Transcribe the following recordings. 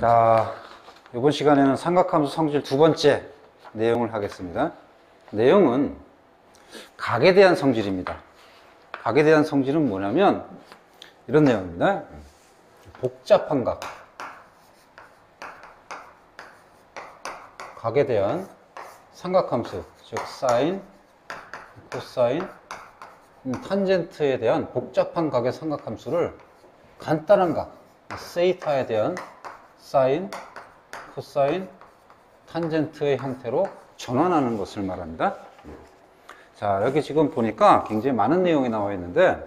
자, 이번 시간에는 삼각함수 성질 두 번째 내용을 하겠습니다. 내용은 각에 대한 성질입니다. 각에 대한 성질은 뭐냐면 이런 내용입니다. 복잡한 각, 각에 대한 삼각함수, 즉 사인, 코사인, 탄젠트에 대한 복잡한 각의 삼각함수를 간단한 각, 세이타에 대한 사인, 코사인, 탄젠트의 형태로 전환하는 것을 말합니다. 자, 여기 지금 보니까 굉장히 많은 내용이 나와 있는데,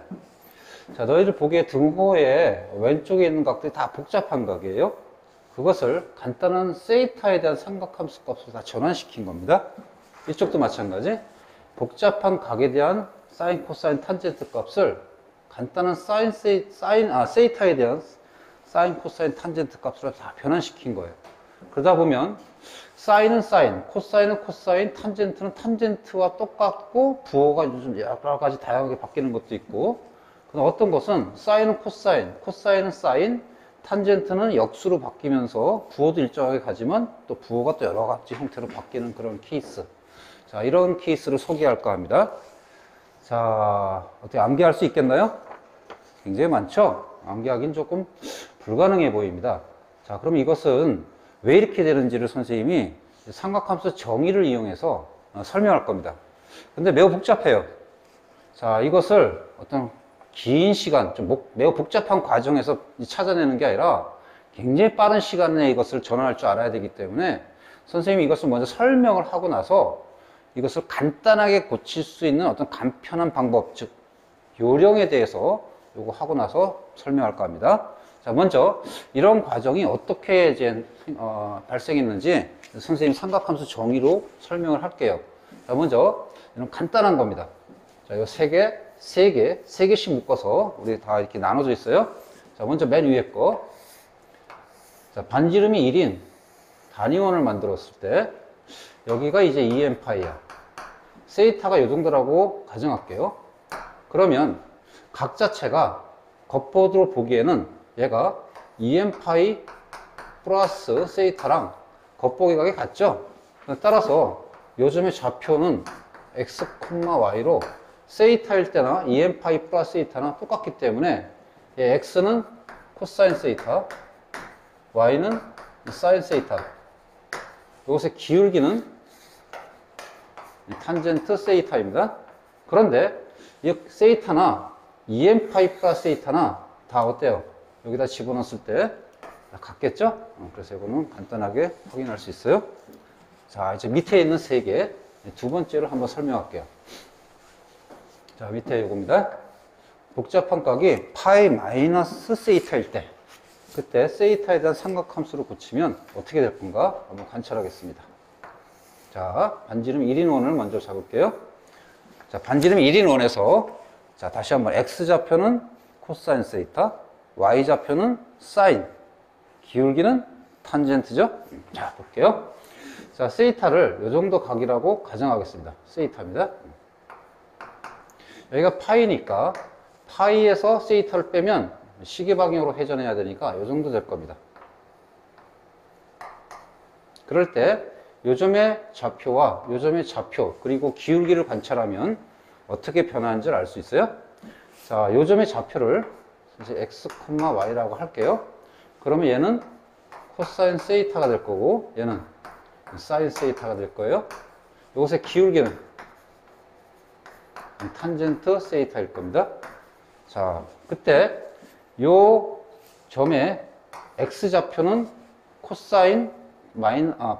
자, 너희들 보기에 등호의 왼쪽에 있는 각들이 다 복잡한 각이에요. 그것을 간단한 세이타에 대한 삼각함수 값으로 다 전환시킨 겁니다. 이쪽도 마찬가지. 복잡한 각에 대한 사인, 코사인, 탄젠트 값을 간단한 세이타에 대한 사인, 코사인, 탄젠트 값으로 다 변환시킨 거예요. 그러다 보면 사인은 사인, 코사인은 코사인, 탄젠트는 탄젠트와 똑같고 부호가 요즘 여러 가지 다양하게 바뀌는 것도 있고, 어떤 것은 사인은 코사인, 코사인은 사인, 탄젠트는 역수로 바뀌면서 부호도 일정하게 가지만 또 부호가 또 여러 가지 형태로 바뀌는 그런 케이스. 자, 이런 케이스를 소개할까 합니다. 자, 어떻게 암기할 수 있겠나요? 굉장히 많죠? 암기하기는 조금 불가능해 보입니다. 자, 그럼 이것은 왜 이렇게 되는지를 선생님이 삼각함수 정의를 이용해서 설명할 겁니다. 근데 매우 복잡해요. 자, 이것을 어떤 긴 시간, 매우 복잡한 과정에서 찾아내는 게 아니라 굉장히 빠른 시간 내에 이것을 전환할 줄 알아야 되기 때문에 선생님이 이것을 먼저 설명을 하고 나서 이것을 간단하게 고칠 수 있는 어떤 간편한 방법, 즉 요령에 대해서 요거 하고 나서 설명할까 합니다. 자, 먼저 이런 과정이 어떻게 이제 발생했는지 선생님 삼각함수 정의로 설명을 할게요. 자, 먼저 이런 간단한 겁니다. 자, 요 세 개씩 묶어서 우리 다 이렇게 나눠져 있어요. 자, 먼저 맨 위에 거. 자, 반지름이 1인 단위원을 만들었을 때 여기가 이제 2n파이야. 세이타가 요 정도라고 가정할게요. 그러면 각 자체가 겉보기로 보기에는 얘가 2n파이 플러스 세이타랑 겉보기 각이 같죠? 따라서 요즘의 좌표는 x, y로 세이타일 때나 2n파이 플러스 세이타나 똑같기 때문에 x는 코사인 세이타, y는 사인 세이타. 이것의 기울기는 탄젠트 세이타입니다. 그런데 이 세이타나 2n파이 플러스 세이타나 다 어때요? 여기다 집어넣었을 때 같겠죠? 그래서 이거는 간단하게 확인할 수 있어요. 자, 이제 밑에 있는 세 개, 두 번째로 한번 설명할게요. 자, 밑에 이겁니다. 복잡한 각이 파이 마이너스 세이타일 때, 그때 세이타에 대한 삼각함수를 고치면 어떻게 될 건가 한번 관찰하겠습니다. 자, 반지름 1인원을 먼저 잡을게요. 자, 반지름 1인원에서 자, 다시 한번 x좌표는 코사인 세이타, y좌표는 사인, 기울기는 탄젠트죠? 자, 볼게요. 자, 세이타를 이 정도 각이라고 가정하겠습니다. 세이타입니다. 여기가 파이니까 파이에서 세이타를 빼면 시계 방향으로 회전해야 되니까 이 정도 될 겁니다. 그럴 때 요점의 좌표와 요점의 좌표 그리고 기울기를 관찰하면 어떻게 변하는지를 알 수 있어요. 자, 요점의 좌표를 이제 x, y라고 할게요. 그러면 얘는 코사인 세이타가 될 거고 얘는 사인 세이타가 될 거예요. 이것의 기울기는 탄젠트 세이타일 겁니다. 자, 그때 요 점의 x좌표는 코사인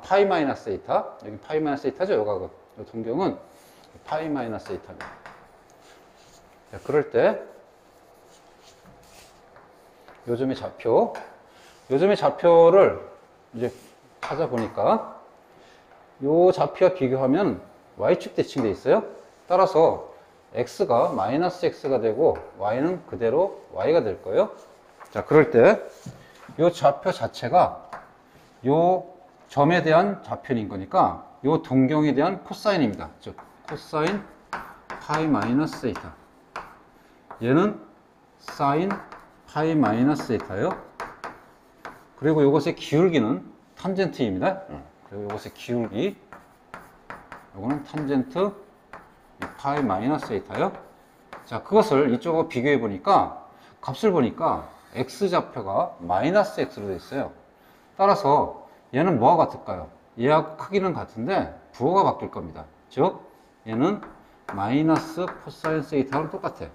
파이 마이너스 세이타, 여기 파이 마이너스 세이타죠. 요 각은, 요 동경은 파이 마이너스 세이타입니다. 자, 그럴 때 요점의 좌표를 이제 찾아보니까 요 좌표와 비교하면 y축 대칭되어 있어요. 따라서 x가 마이너스 x가 되고 y는 그대로 y가 될 거예요. 자, 그럴 때 요 좌표 자체가 요 점에 대한 좌표인 거니까 요 동경에 대한 코사인입니다. 즉 코사인 파이 마이너스 세이타, 얘는 사인 파이 마이너스 세이타예요. 그리고 이것의 기울기는 탄젠트입니다. 그리고 이것의 기울기, 이거는 탄젠트 파이 마이너스 세타요. 자, 그것을 이쪽하고 비교해 보니까 값을 보니까 x좌표가 마이너스 x로 되어 있어요. 따라서 얘는 뭐와 같을까요? 얘하고 크기는 같은데 부호가 바뀔 겁니다. 즉 얘는 마이너스 코사인 세타랑 똑같아요.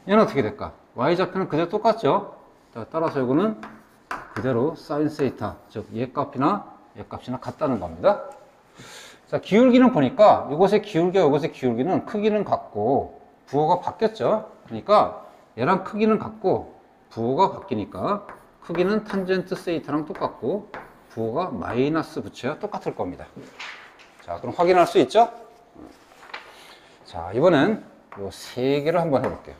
얘는 어떻게 될까? y좌표는 그대로 똑같죠? 자, 따라서 이거는 그대로 사인 세타, 즉 얘 값이나 같다는 겁니다. 자, 기울기는 보니까 이것의 기울기와 이것의 기울기는 크기는 같고 부호가 바뀌었죠. 그러니까 얘랑 크기는 같고 부호가 바뀌니까 크기는 탄젠트 세타랑 똑같고 부호가 마이너스 붙여야 똑같을 겁니다. 자, 그럼 확인할 수 있죠? 자, 이번엔 요 세 개를 한번 해볼게요.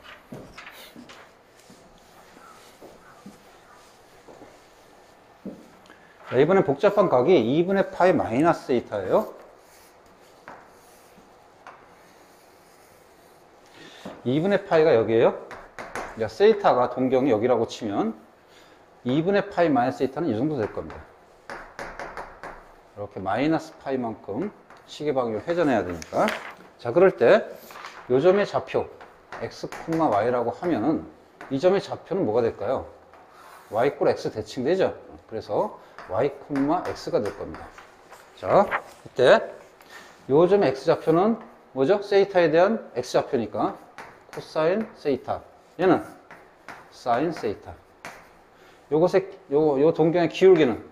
자, 이번엔 복잡한 각이 2분의 파이 마이너스 세타예요. 2분의 파이가 여기에요. 야, 세타가 동경이 여기라고 치면 2분의 파이 마이너스 세타는 이 정도 될 겁니다. 이렇게 마이너스 파이만큼 시계방향을 회전해야 되니까. 자, 그럴 때 요 점의 좌표 x, y라고 하면은 이 점의 좌표는 뭐가 될까요? y 꼴 x 대칭되죠? 그래서 y, x가 될 겁니다. 자, 이때 요 점의 x좌표는 뭐죠? 세이타에 대한 x좌표니까 코사인 세이타. 얘는 사인 세이타. 요것의 요 동경의 기울기는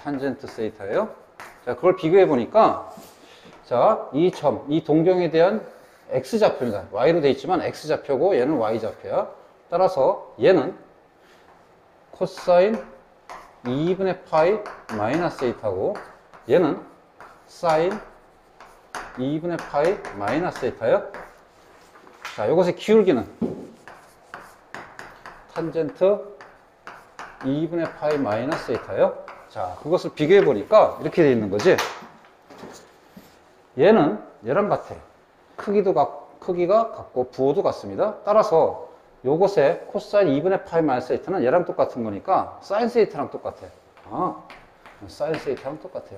탄젠트 세이타예요. 자, 그걸 비교해 보니까 자, 이 동경에 대한 x좌표입니다. y로 되어 있지만 x좌표고 얘는 y좌표야. 따라서 얘는 코사인 2분의 파이 마이너스 세이타고 얘는 사인 2분의 파이 마이너스 세이타예요. 자, 이것의 기울기는 탄젠트 2분의 파이 마이너스 세이타예요. 자, 그것을 비교해 보니까 이렇게 되어 있는 거지. 얘는 얘랑 같아. 크기가 같고 부호도 같습니다. 따라서 요것의 코사인 2분의 파이 마이너스 세이타는 얘랑 똑같은 거니까 사인 세이타랑 똑같아. 사인 세이타랑 똑같아요.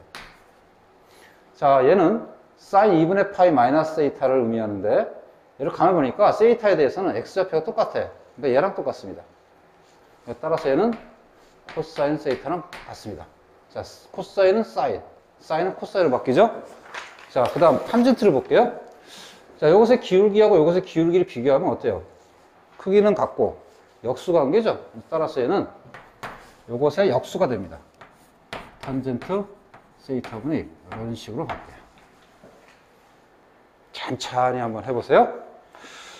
자, 얘는 사인 2분의 파이 마이너스 세이타를 의미하는데 얘를 가만 보니까 세이타에 대해서는 x좌표가 똑같아. 그러니까 얘랑 똑같습니다. 따라서 얘는 코사인 세이타랑 같습니다. 자, 코사인은 사인은 코사인으로 바뀌죠? 자, 그 다음 탄젠트를 볼게요. 자, 요것의 기울기하고 요것의 기울기를 비교하면 어때요? 크기는 같고 역수 관계죠? 따라서 얘는 요것의 역수가 됩니다. 탄젠트 세이타분의 1. 이런 식으로 바뀌어요. 천천히 한번 해보세요.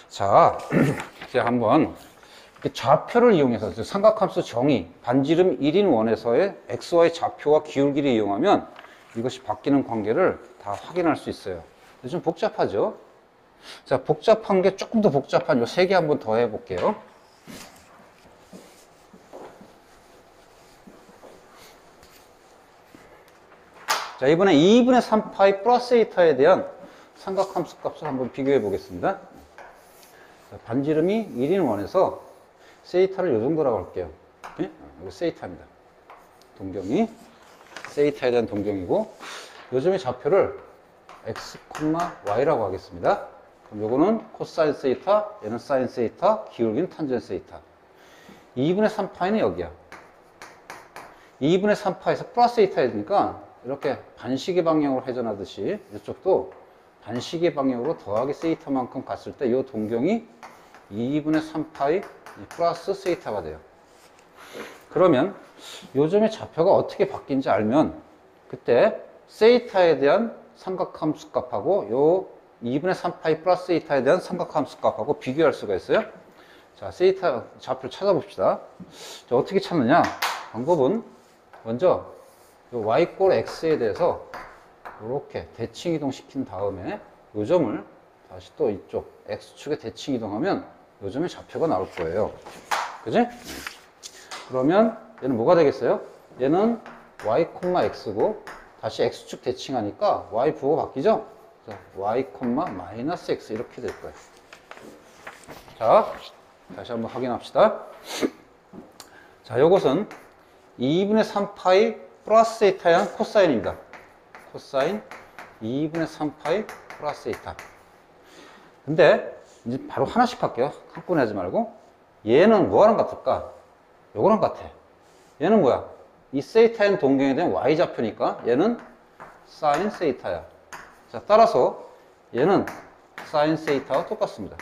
자, 이제 한번 좌표를 이용해서 삼각함수 정의, 반지름 1인 원에서의 xy 좌표와 기울기를 이용하면 이것이 바뀌는 관계를 다 확인할 수 있어요. 좀 복잡하죠? 자, 복잡한 게 조금 더 복잡한 요 세 개 한번 더 해볼게요. 자, 이번에 2분의 3파이 플러스 세이타에 대한 삼각함수 값을 한번 비교해 보겠습니다. 자, 반지름이 1인 원에서 세이타를 요 정도라고 할게요. 네? 이거 세이타입니다. 동경이 세이타에 대한 동경이고 요즘의 좌표를 x, y라고 하겠습니다. 그럼 요거는 코사인 세이타, 얘는 사인 세이타, 기울기는 탄젠트 세이타. 2분의 3파이는 여기야. 2분의 3파에서 플러스 세이타이니까 이렇게 반시계 방향으로 회전하듯이 이쪽도 반시계 방향으로 더하기 세이타만큼 갔을 때 이 동경이 2분의 3파이 플러스 세이타가 돼요. 그러면 요즘의 좌표가 어떻게 바뀐지 알면 그때 세이타에 대한 삼각함수 값하고 요 2분의 3파이 플러스 세이타에 대한 삼각함수 값하고 비교할 수가 있어요. 자, 세이타 좌표를 찾아봅시다. 자, 어떻게 찾느냐? 방법은 먼저 요 y꼴 x에 대해서 이렇게 대칭 이동시킨 다음에 요 점을 다시 또 이쪽 x축에 대칭 이동하면 요 점의 좌표가 나올 거예요. 그지? 그러면 얘는 뭐가 되겠어요? 얘는 y, x고 다시 x축 대칭하니까 y 부호가 바뀌죠? 자, y, 마이너스 x 이렇게 될 거예요. 자, 다시 한번 확인합시다. 자, 요것은 2분의 3파이 플러스 세타의 한 코사인입니다. 코사인 2분의 3파이 플러스 세타. 근데 이제 바로 하나씩 할게요. 한꺼번에 하지 말고. 얘는 뭐랑 같을까? 요거랑 같아. 얘는 뭐야? 이 세타인 동경에 대한 y좌표니까 얘는 사인 세타야. 자, 따라서 얘는 사인 세타와 똑같습니다.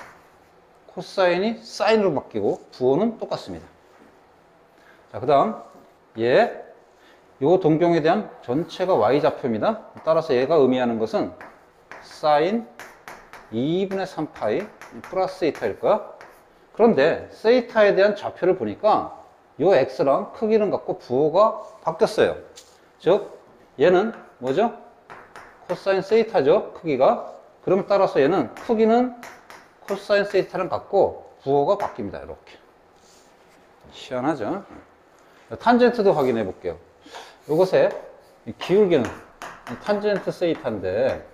코사인이 사인으로 바뀌고 부호는 똑같습니다. 자, 그 다음 요 동경에 대한 전체가 y좌표입니다. 따라서 얘가 의미하는 것은 사인 2분의 3파이 플러스 세타일 거야. 그런데 세타에 대한 좌표를 보니까 요 x랑 크기는 같고 부호가 바뀌었어요. 즉 얘는 뭐죠? 코사인 세타죠, 크기가. 그럼 따라서 얘는 크기는 코사인 세타랑 같고 부호가 바뀝니다. 이렇게. 희한하죠? 탄젠트도 확인해 볼게요. 요것의 기울기는 탄젠트 세타인데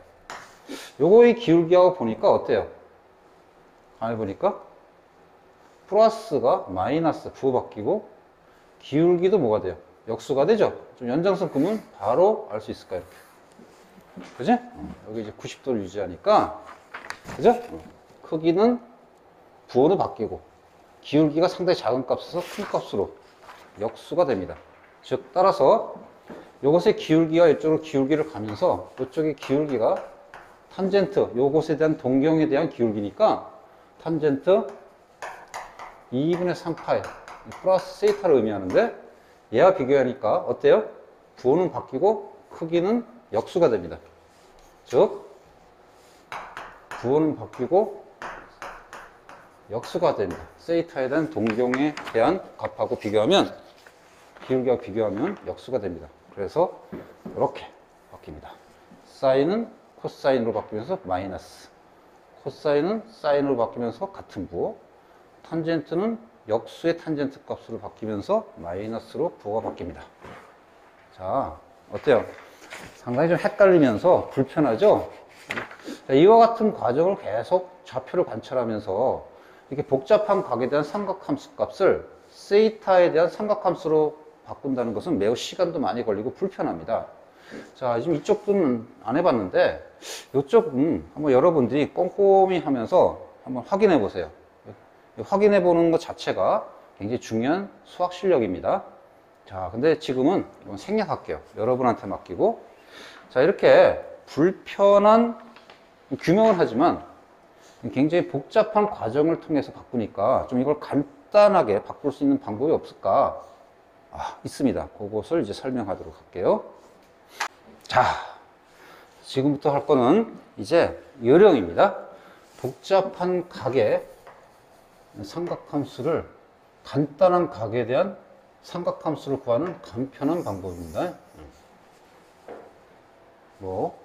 요거의 기울기하고 보니까 어때요? 가만히 보니까 플러스가 마이너스 부호 바뀌고 기울기도 뭐가 돼요? 역수가 되죠? 좀 연장선 그으면 바로 알 수 있을까, 이렇게. 그지? 여기 이제 90도를 유지하니까, 그죠? 크기는 부호도 바뀌고 기울기가 상당히 작은 값에서 큰 값으로 역수가 됩니다. 즉, 따라서 요것의 기울기가 이쪽으로 기울기를 가면서 이쪽의 기울기가 탄젠트, 요것에 대한 동경에 대한 기울기니까 탄젠트 2분의 3파이 플러스 세타를 의미하는데 얘와 비교하니까 어때요? 부호는 바뀌고 크기는 역수가 됩니다. 즉 부호는 바뀌고 역수가 됩니다. 세타에 대한 동경에 대한 값하고 비교하면 기울기와 비교하면 역수가 됩니다. 그래서 이렇게 바뀝니다. 사인은 코사인으로 바뀌면서 마이너스, 코사인은 사인으로 바뀌면서 같은 부호, 탄젠트는 역수의 탄젠트 값으로 바뀌면서 마이너스로 부호가 바뀝니다. 자, 어때요? 상당히 좀 헷갈리면서 불편하죠? 자, 이와 같은 과정을 계속 좌표를 관찰하면서 이렇게 복잡한 각에 대한 삼각함수 값을 세타에 대한 삼각함수로 바꾼다는 것은 매우 시간도 많이 걸리고 불편합니다. 자, 지금 이쪽은 안 해봤는데 이쪽은 한번 여러분들이 꼼꼼히 하면서 한번 확인해 보세요. 확인해 보는 것 자체가 굉장히 중요한 수학 실력입니다. 자, 근데 지금은 이건 생략할게요. 여러분한테 맡기고. 자, 이렇게 불편한 규명을 하지만 굉장히 복잡한 과정을 통해서 바꾸니까 좀 이걸 간단하게 바꿀 수 있는 방법이 없을까? 있습니다. 그것을 이제 설명하도록 할게요. 자, 지금부터 할 거는 이제 요령입니다. 복잡한 각의 삼각함수를, 간단한 각에 대한 삼각함수를 구하는 간편한 방법입니다. 뭐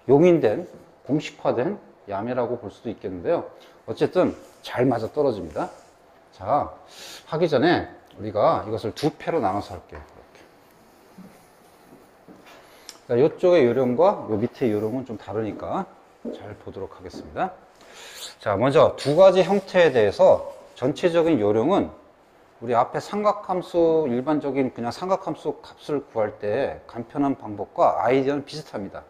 용인된, 공식화된 야매라고 볼 수도 있겠는데요. 어쨌든 잘 맞아 떨어집니다. 자, 하기 전에 우리가 이것을 두 패로 나눠서 할게요. 이렇게. 자, 이쪽의 요령과 요 밑의 요령은 좀 다르니까 잘 보도록 하겠습니다. 자, 먼저 두 가지 형태에 대해서 전체적인 요령은 우리 앞에 삼각함수, 일반적인 그냥 삼각함수 값을 구할 때 간편한 방법과 아이디어는 비슷합니다.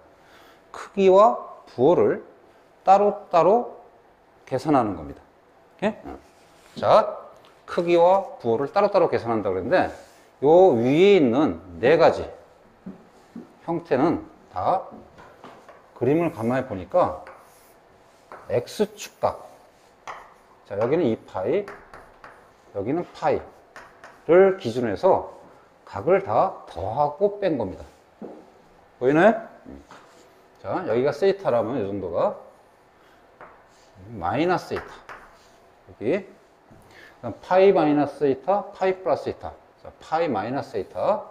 크기와 부호를 따로따로 계산하는 겁니다. 오케이? 자, 크기와 부호를 따로따로 계산한다고 그랬는데 요 위에 있는 네 가지 형태는 다 그림을 가만히 보니까 X축각. 자, 여기는 2파이, 여기는 파이를 기준으로 해서 각을 다 더하고 뺀 겁니다. 보이나요? 자, 여기가 세타라면 이 정도가 마이너스 세타. 여기. 그다음 파이 마이너스 세타, 파이 플러스 세타. 자, 파이 마이너스 세타,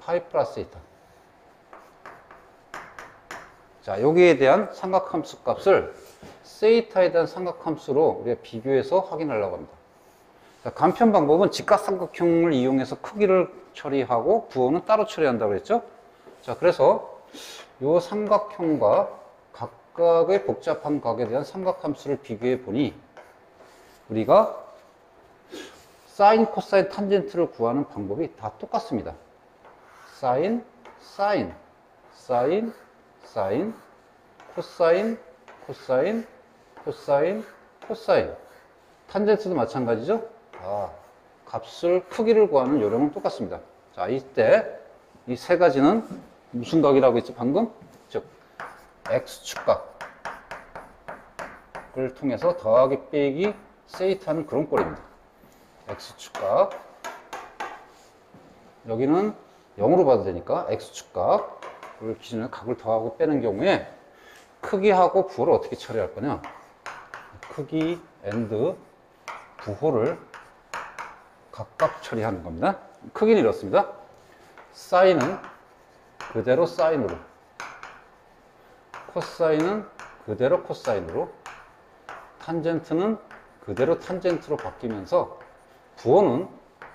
파이 플러스 세타. 자, 여기에 대한 삼각함수 값을 세타에 대한 삼각함수로 우리가 비교해서 확인하려고 합니다. 자, 간편 방법은 직각삼각형을 이용해서 크기를 처리하고 부호는 따로 처리한다고 그랬죠? 자, 그래서 이 삼각형과 각각의 복잡한 각에 대한 삼각함수를 비교해 보니 우리가 사인, 코사인, 탄젠트를 구하는 방법이 다 똑같습니다. 사인, 사인, 사인, 사인, 코사인, 코사인, 코사인, 코사인. 탄젠트도 마찬가지죠. 값을, 크기를 구하는 요령은 똑같습니다. 자, 이때 이 세 가지는 무슨 각이라고 했죠, 방금? 즉, X축각을 통해서 더하기 빼기 세이타는 그런 꼴입니다. X축각. 여기는 0으로 봐도 되니까 X축각을 기준으로 각을 더하고 빼는 경우에 크기하고 부호를 어떻게 처리할 거냐? 크기 and 부호를 각각 처리하는 겁니다. 크기는 이렇습니다. 사인은 그대로 사인으로, 코사인은 그대로 코사인으로, 탄젠트는 그대로 탄젠트로 바뀌면서 부호는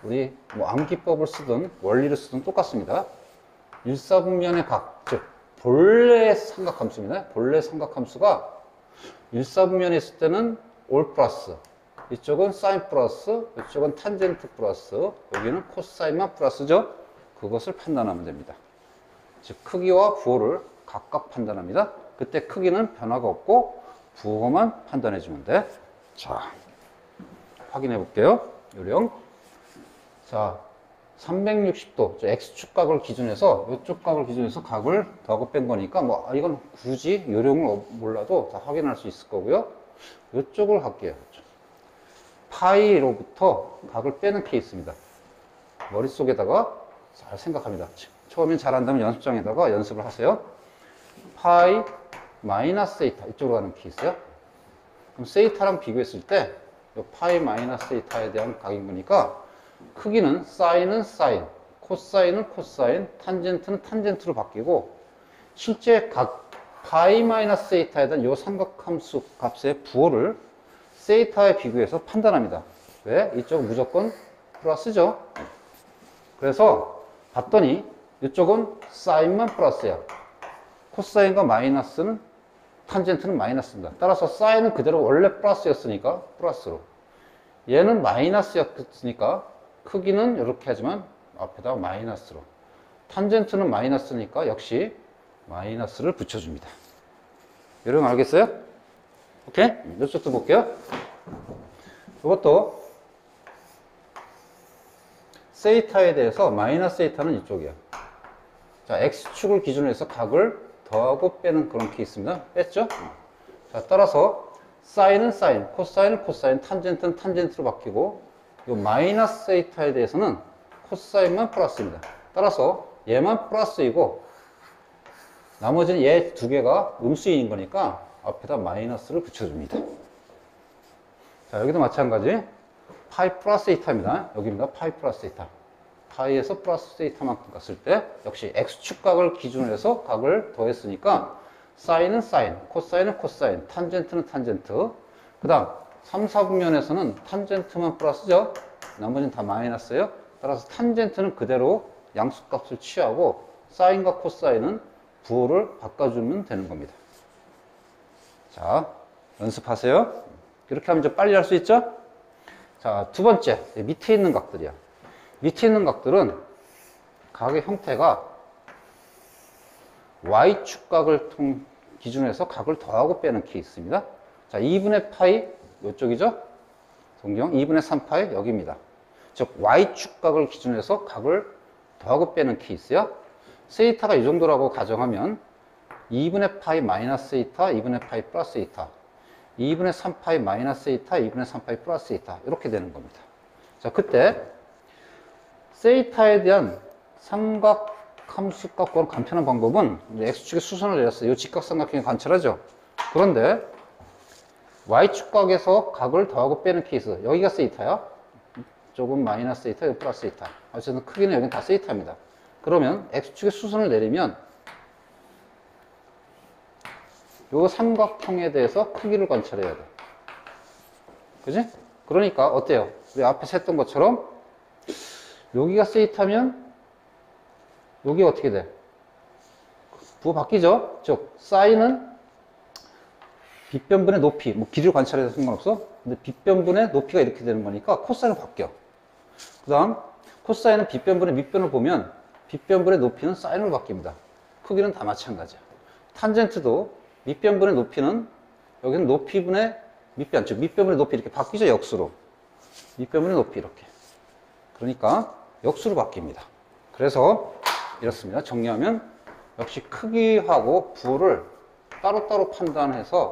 우리 뭐 암기법을 쓰든 원리를 쓰든 똑같습니다. 일사분면의 각, 즉 본래 삼각함수입니다. 본래 삼각함수가 일사분면에 있을 때는 올 플러스, 이쪽은 사인 플러스, 이쪽은 탄젠트 플러스, 여기는 코사인만 플러스죠. 그것을 판단하면 됩니다. 즉 크기와 부호를 각각 판단합니다. 그때 크기는 변화가 없고 부호만 판단해 주면 돼. 자, 확인해 볼게요. 요령. 자, 360도 X축각을 기준해서 이쪽 각을 기준해서 각을 더하고 뺀 거니까 뭐 이건 굳이 요령을 몰라도 다 확인할 수 있을 거고요. 이쪽을 할게요. 파이로부터 각을 빼는 케이스입니다. 머릿속에다가 잘 생각합니다. 처음엔 잘한다면 연습장에다가 연습을 하세요. 파이 마이너스 세이타 이쪽으로 가는 케이스요. 그럼 세이타랑 비교했을 때 파이 마이너스 세이타에 대한 각인 거니까 크기는 사인은 사인, 코사인은 코사인, 탄젠트는 탄젠트로 바뀌고 실제 각 파이 마이너스 세이타에 대한 이 삼각함수 값의 부호를 세이타에 비교해서 판단합니다. 왜? 이쪽은 무조건 플러스죠. 그래서 봤더니 이쪽은 사인만 플러스야. 코사인과 마이너스는 탄젠트는 마이너스입니다. 따라서 사인은 그대로 원래 플러스였으니까 플러스로. 얘는 마이너스였으니까 크기는 이렇게 하지만 앞에다 마이너스로. 탄젠트는 마이너스니까 역시 마이너스를 붙여줍니다. 여러분 알겠어요? 오케이? 이쪽도 볼게요. 이것도 세이타에 대해서 마이너스 세이타는 이쪽이야. 자, X축을 기준으로 해서 각을 더하고 빼는 그런 케이스입니다. 뺐죠? 자, 따라서 사인은 사인, 코사인은 코사인, 탄젠트는 탄젠트로 바뀌고 이 마이너스 세이타에 대해서는 코사인만 플러스입니다. 따라서 얘만 플러스이고 나머지는 얘 두 개가 음수인 거니까 앞에다 마이너스를 붙여줍니다. 자, 여기도 마찬가지 파이 플러스 세이타입니다. 여기입니다. 파이 플러스 세이타. 파이에서 플러스 세이타만큼 갔을 때 역시 X축각을 기준으로 해서 각을 더했으니까 사인은 사인, 코사인은 코사인, 탄젠트는 탄젠트. 그 다음 3, 4분면에서는 탄젠트만 플러스죠. 나머지는 다 마이너스예요. 따라서 탄젠트는 그대로 양수값을 취하고 사인과 코사인은 부호를 바꿔주면 되는 겁니다. 자, 연습하세요. 이렇게 하면 좀 빨리 할 수 있죠? 자, 두 번째, 밑에 있는 각들이야. 밑에 있는 각들은 각의 형태가 Y축각을 기준으로 해서 각을 더하고 빼는 케이스입니다. 자, 2분의 파이, 이쪽이죠? 동경 2분의 3파이, 여기입니다. 즉, Y축각을 기준으로 해서 각을 더하고 빼는 케이스야. 세이타가 이 정도라고 가정하면 2분의 파이 마이너스 세이타, 2분의 파이 플러스 세이타, 2분의 3파이 마이너스 세이타, 2분의 3파이 플러스 세이타 이렇게 되는 겁니다. 자, 그때 세이타에 대한 삼각함수 값과 간편한 방법은 X축에 수선을 내렸어요. 이 직각삼각형이 관찰하죠. 그런데 Y축각에서 각을 더하고 빼는 케이스, 여기가 세이타야. 조금 마이너스 세이타, 여기 플러스 세이타. 어쨌든 크기는 여기는 다 세이타입니다. 그러면 X축에 수선을 내리면 이 삼각형에 대해서 크기를 관찰해야 돼. 그지? 그러니까 어때요? 우리 앞에서 했던 것처럼 여기가 세이타면 여기가 어떻게 돼? 부호 바뀌죠? 즉 사인은 빗변분의 높이, 뭐 길이를 관찰해서 상관없어. 근데 빗변분의 높이가 이렇게 되는 거니까 코사인은 바뀌어. 그 다음 코사인은 빗변분의 밑변을 보면 빗변분의 높이는 사인으로 바뀝니다. 크기는 다 마찬가지야. 탄젠트도 밑변분의 높이는 여기는 높이분의 밑변, 즉 밑변분의 높이 이렇게 바뀌죠. 역수로. 밑변분의 높이 이렇게. 그러니까 역수로 바뀝니다. 그래서 이렇습니다. 정리하면 역시 크기하고 부호를 따로따로 판단해서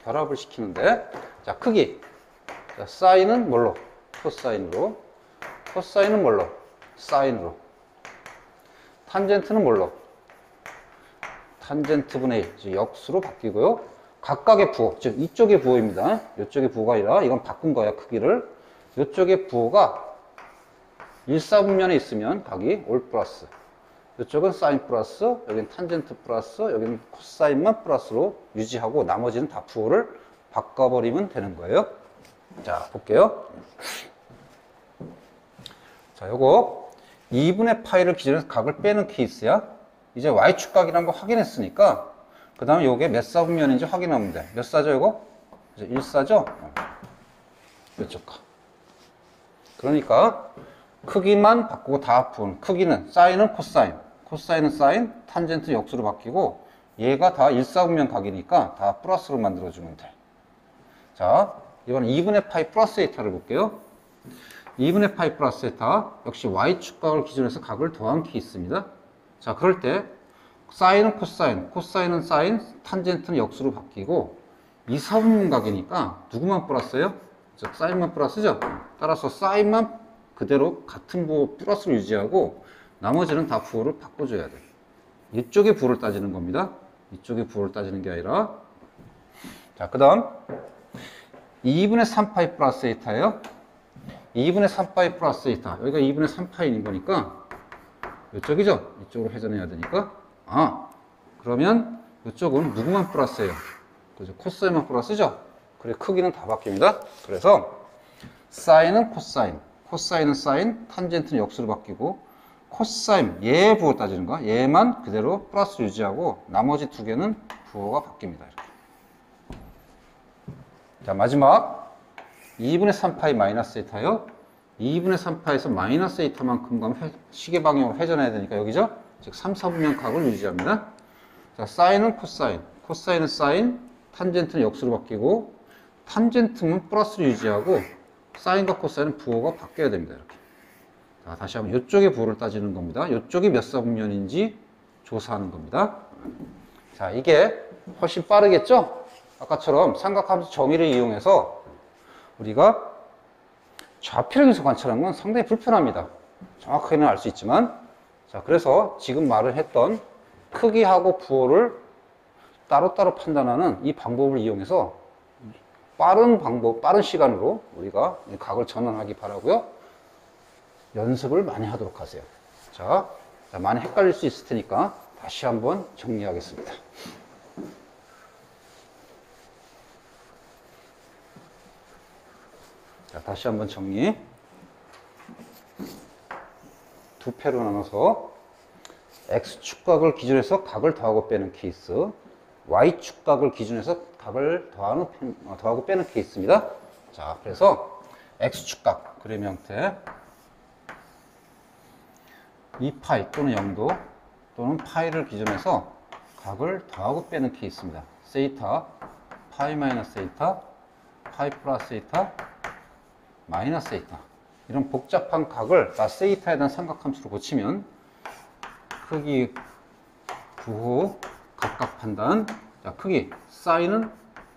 결합을 시키는데, 자, 크기. 자, 사인은 뭘로? 코사인으로. 코사인은 뭘로? 사인으로. 탄젠트는 뭘로? 탄젠트분의 1, 역수로 바뀌고요. 각각의 부호, 즉 이쪽의 부호입니다. 이쪽의 부호가 아니라 이건 바꾼 거야, 크기를. 이쪽의 부호가 일사분면에 있으면 각이 올 플러스, 이쪽은 사인 플러스, 여기는 탄젠트 플러스, 여기는 코사인만 플러스로 유지하고 나머지는 다 부호를 바꿔버리면 되는 거예요. 자, 볼게요. 자, 요거 2분의 파이를 기준으로 각을 빼는 케이스야. 이제 y축각이라는 거 확인했으니까 그 다음에 요게 몇 사분면인지 확인하면 돼. 몇 사죠, 요거? 이제 1사죠? 이쪽 각. 그러니까 크기만 바꾸고 다 부분. 크기는 사인은 코사인, 코사인은 사인, 탄젠트 역수로 바뀌고 얘가 다 1사분면 각이니까 다 플러스로 만들어주면 돼. 자, 이번엔 2분의 파이 플러스 에타를 볼게요. 2분의 파이 플러스 에타 역시 y축각을 기준해서 각을 더한 케이스입니다. 자, 그럴 때 사인은 코사인, 코사인은 사인, 탄젠트는 역수로 바뀌고 2사분면 각이니까 누구만 플러스예요? 즉 사인만 플러스죠? 따라서 사인만 그대로 같은 부호 플러스를 유지하고 나머지는 다 부호를 바꿔줘야 돼. 이쪽의 부호를 따지는 겁니다. 이쪽의 부호를 따지는 게 아니라. 자, 그 다음 2분의 3파이 플러스 에타예요. 2분의 3파이 플러스 에타. 여기가 2분의 3파이인 거니까 이쪽이죠? 이쪽으로 회전해야 되니까. 아, 그러면 이쪽은 누구만 플러스예요? 그죠? 코사인만 플러스죠? 그래, 크기는 다 바뀝니다. 그래서 사인은 코사인, 코사인은 사인, 탄젠트는 역수로 바뀌고 코사인, 얘 부호 따지는 거야. 얘만 그대로 플러스 유지하고 나머지 두 개는 부호가 바뀝니다. 이렇게. 자, 마지막 2분의 3파이 마이너스 에타요. 2분의 3파에서 마이너스 에타만큼 가면 시계 방향으로 회전해야 되니까 여기죠? 즉 3, 4분면 각을 유지합니다. 자, 사인은 코사인, 코사인은 사인, 탄젠트는 역수로 바뀌고 탄젠트는 플러스를 유지하고 사인과 코사인은 부호가 바뀌어야 됩니다. 이렇게. 자, 다시 한번 이쪽의 부호를 따지는 겁니다. 이쪽이 몇 사분면인지 조사하는 겁니다. 자, 이게 훨씬 빠르겠죠? 아까처럼 삼각함수 정의를 이용해서 우리가 좌표령에서 관찰하는 건 상당히 불편합니다. 정확하게는 알 수 있지만, 자, 그래서 지금 말을 했던 크기하고 부호를 따로따로 판단하는 이 방법을 이용해서 빠른 방법, 빠른 시간으로 우리가 각을 전환하기 바라고요. 연습을 많이 하도록 하세요. 자, 많이 헷갈릴 수 있을 테니까 다시 한번 정리하겠습니다. 자, 다시 한번 정리. 두 패로 나눠서 X축각을 기준해서 각을 더하고 빼는 케이스, Y축각을 기준해서 각을 더하고 빼는 케이스입니다. 자, 그래서 X축각 그림 형태 2파이 또는 0도 또는 파이를 기준해서 각을 더하고 빼는 케이스입니다. 세이타, 파이 마이너스 세이타, 파이 플러스 세이타, 마이너스 세이타. 이런 복잡한 각을 다 세이타에 대한 삼각함수로 고치면 크기, 부호, 각각 판단. 자, 크기, 사인은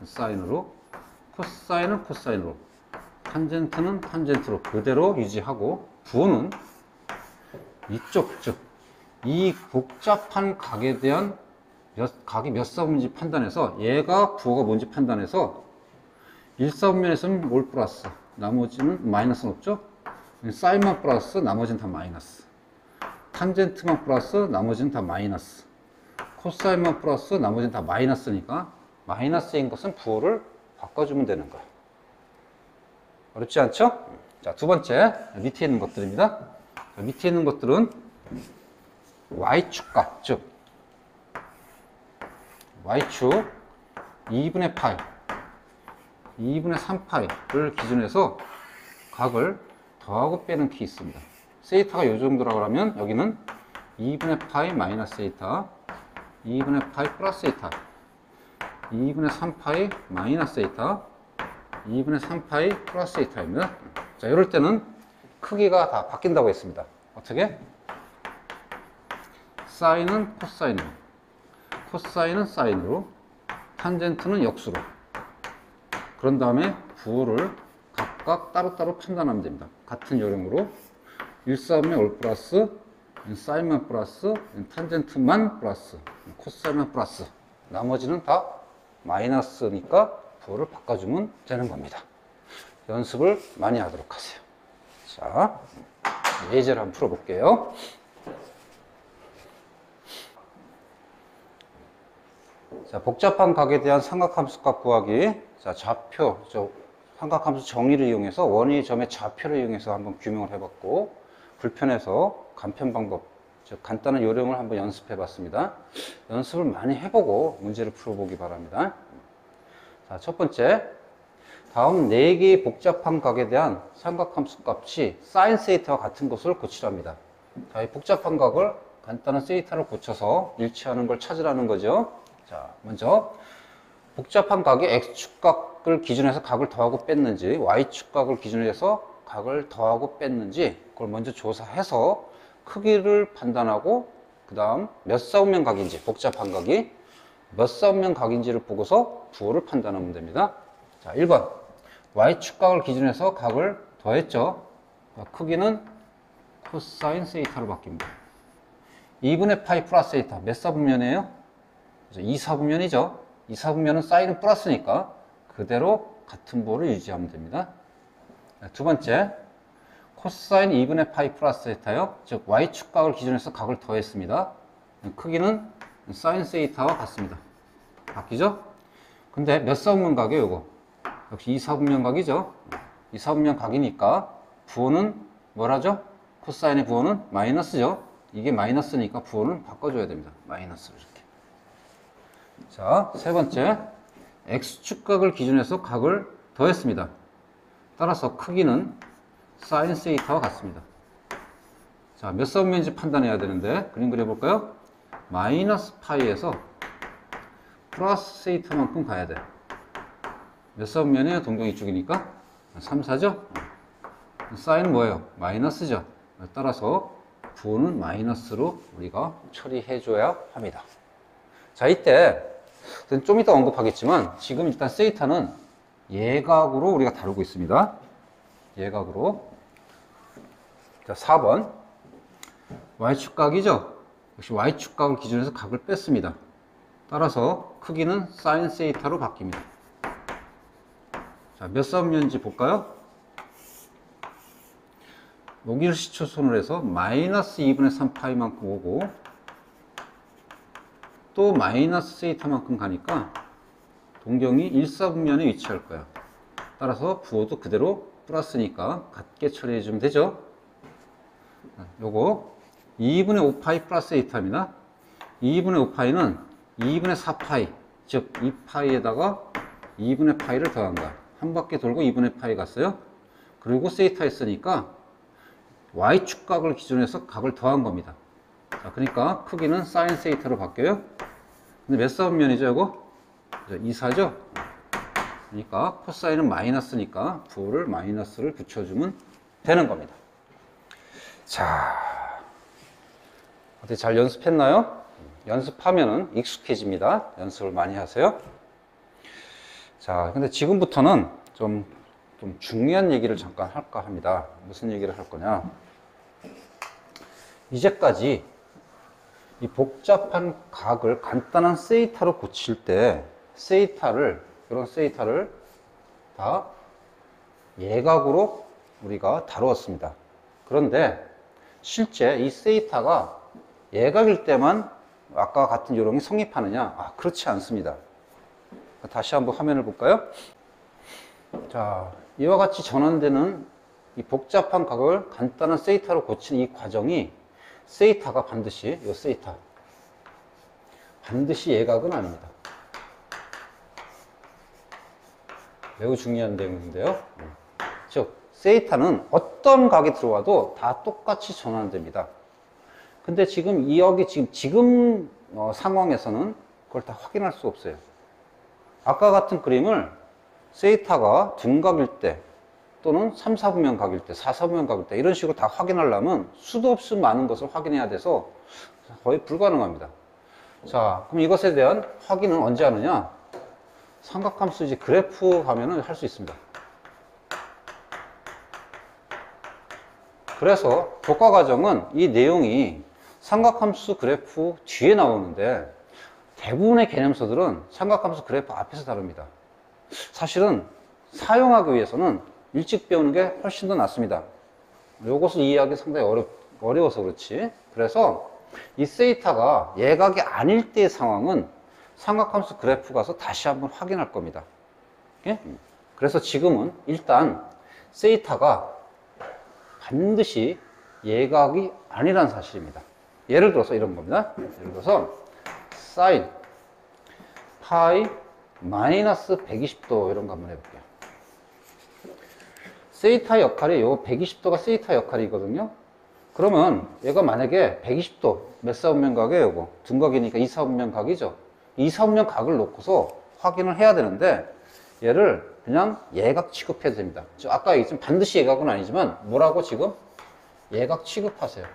사인으로, 코사인은 코사인으로, 탄젠트는 탄젠트로 그대로 유지하고, 부호는 이쪽, 즉 이 복잡한 각에 대한 각이 몇 사분면인지 판단해서 얘가 부호가 뭔지 판단해서 1사분면에서는 올 플러스, 나머지는 마이너스는 없죠? 사인만 플러스, 나머지는 다 마이너스. 탄젠트만 플러스, 나머지는 다 마이너스. 코사인만 플러스, 나머지는 다 마이너스니까 마이너스인 것은 부호를 바꿔주면 되는 거예요. 어렵지 않죠? 자, 두 번째 밑에 있는 것들입니다. 자, 밑에 있는 것들은 Y축각, 즉 Y축 2분의 파이, 2분의 3파이를 기준해서 각을 더하고 빼는 키 있습니다. 세이타가 이 정도라고 하면 여기는 2분의 파이 마이너스 세이타, 2분의 파이 플러스 세이타, 2분의 3파이 마이너스 세이타, 2분의 3파이 플러스 세이타입니다. 자, 이럴 때는 크기가 다 바뀐다고 했습니다. 어떻게? 사인은 코사인으로, 코사인은 사인으로, 탄젠트는 역수로. 그런 다음에 부호를 각각 따로따로 판단하면 됩니다. 같은 요령으로 1사분면 올 플러스, 사인만 플러스, 탄젠트만 플러스, 코사인만 플러스. 나머지는 다 마이너스니까 부호를 바꿔주면 되는 겁니다. 연습을 많이 하도록 하세요. 자, 예제를 한번 풀어볼게요. 자, 복잡한 각에 대한 삼각함수값 구하기. 자, 좌표, 삼각함수 정의를 이용해서 원의 점의 좌표를 이용해서 한번 규명을 해봤고, 불편해서 간편 방법, 즉 간단한 요령을 한번 연습해 봤습니다. 연습을 많이 해보고 문제를 풀어보기 바랍니다. 자, 첫 번째, 다음 4개의 복잡한 각에 대한 삼각함수 값이 사인 세이타와 같은 것을 고치랍니다. 자, 이 복잡한 각을 간단한 세이타를 고쳐서 일치하는 걸 찾으라는 거죠. 자, 먼저 복잡한 각이 x축각을 기준해서 각을 더하고 뺐는지, y축각을 기준으로 해서 각을 더하고 뺐는지 그걸 먼저 조사해서 크기를 판단하고, 그 다음 몇 사분면 각인지, 복잡한 각이 몇 사분면 각인지를 보고서 부호를 판단하면 됩니다. 자, 1번 y축각을 기준해서 각을 더했죠. 크기는 코사인 세이타로 바뀝니다. 2분의 파이 플러스 세이타 몇 사분면이에요? 2사분면이죠. 2사분면은 사인은 플러스니까 그대로 같은 부호를 유지하면 됩니다. 두 번째, 코사인 2분의 파이 플러스 세이타요. 즉 y축각을 기준해서 각을 더했습니다. 크기는 사인 세이타와 같습니다. 바뀌죠? 근데 몇 사분면 각이에요, 이거? 역시 2사분면 각이죠. 2사분면 각이니까 부호는 뭐라죠? 코사인의 부호는 마이너스죠. 이게 마이너스니까 부호는 바꿔줘야 됩니다. 마이너스로 이렇게. 자, 세 번째, x축각을 기준해서 각을 더했습니다. 따라서 크기는 사인 세이타와 같습니다. 자, 몇 사분면인지 판단해야 되는데 그림 그려볼까요? 마이너스 파이에서 플러스 세이타만큼 가야 돼. 몇 사분면이에요? 동경이쪽이니까 3, 4죠? 사인은 뭐예요? 마이너스죠. 따라서 부호는 마이너스로 우리가 처리해줘야 합니다. 자, 이때 좀 이따 언급하겠지만 지금 일단 세이타는 예각으로 우리가 다루고 있습니다. 예각으로. 자, 4번 y축각이죠. 역시 y축각을 기준해서 각을 뺐습니다. 따라서 크기는 사인 세이타로 바뀝니다. 자, 몇 사분면인지 볼까요? 여기를 시초선으로 해서 마이너스 2분의 3파이만큼 오고 또 마이너스 세이타만큼 가니까 동경이 1사분면에 위치할 거야. 따라서 부호도 그대로 플러스니까 같게 처리해주면 되죠. 요거 2분의 5파이 플러스 세이타입니다. 2분의 5파이는 2분의 4파이, 즉 2파이에다가 2분의 파이를 더한 거야. 한 바퀴 돌고 2분의 파이 갔어요. 그리고 세이타 했으니까 y축각을 기준해서 각을 더한 겁니다. 자, 그러니까 크기는 사인 세이타로 바뀌어요. 근데 몇 사분면이죠, 이거? 2, 4죠? 그러니까 코사인은 마이너스니까 부호를 마이너스를 붙여주면 되는 겁니다. 자, 어떻게 잘 연습했나요? 연습하면은 익숙해집니다. 연습을 많이 하세요. 자, 근데 지금부터는 좀 중요한 얘기를 잠깐 할까 합니다. 무슨 얘기를 할 거냐? 이제까지 이 복잡한 각을 간단한 세이타로 고칠 때 이런 세이타를 다 예각으로 우리가 다루었습니다. 그런데 실제 이 세이타가 예각일 때만 아까 같은 요령이 성립하느냐? 아, 그렇지 않습니다. 다시 한번 화면을 볼까요? 자, 이와 같이 전환되는 이 복잡한 각을 간단한 세이타로 고치는 이 과정이 세이타가 반드시, 이 세이타 반드시 예각은 아닙니다. 매우 중요한 내용인데요. 즉 세이타는 어떤 각이 들어와도 다 똑같이 전환됩니다. 근데 지금 여기 지금 상황에서는 그걸 다 확인할 수 없어요. 아까 같은 그림을 세이타가 둔각일 때 또는 3, 4분면 각일 때, 4, 4분면 각일 때 이런 식으로 다 확인하려면 수도 없이 많은 것을 확인해야 돼서 거의 불가능합니다. 자, 그럼 이것에 대한 확인은 언제 하느냐? 삼각함수 이제 그래프 가면은 할 수 있습니다. 그래서 교과 과정은 이 내용이 삼각함수 그래프 뒤에 나오는데 대부분의 개념서들은 삼각함수 그래프 앞에서 다룹니다. 사실은 사용하기 위해서는 일찍 배우는 게 훨씬 더 낫습니다. 이것을 이해하기 상당히 어려워서 그렇지. 그래서 이 세이타가 예각이 아닐 때의 상황은 삼각함수 그래프 가서 다시 한번 확인할 겁니다. 예? 그래서 지금은 일단 세이타가 반드시 예각이 아니란 사실입니다. 예를 들어서 이런 겁니다. 예를 들어서 사인 파이 마이너스 120도 이런 거 한번 해볼게요. 세이타 역할이 요 120도가 세이타 역할이거든요. 그러면 얘가 만약에 120도 몇 사분면 각이에요? 요거 둔각이니까 2, 4분면 각이죠. 2, 4분면 각을 놓고서 확인을 해야 되는데 얘를 그냥 예각 취급해도 됩니다. 아까 얘기했지만 반드시 예각은 아니지만 뭐라고 지금 예각 취급하세요.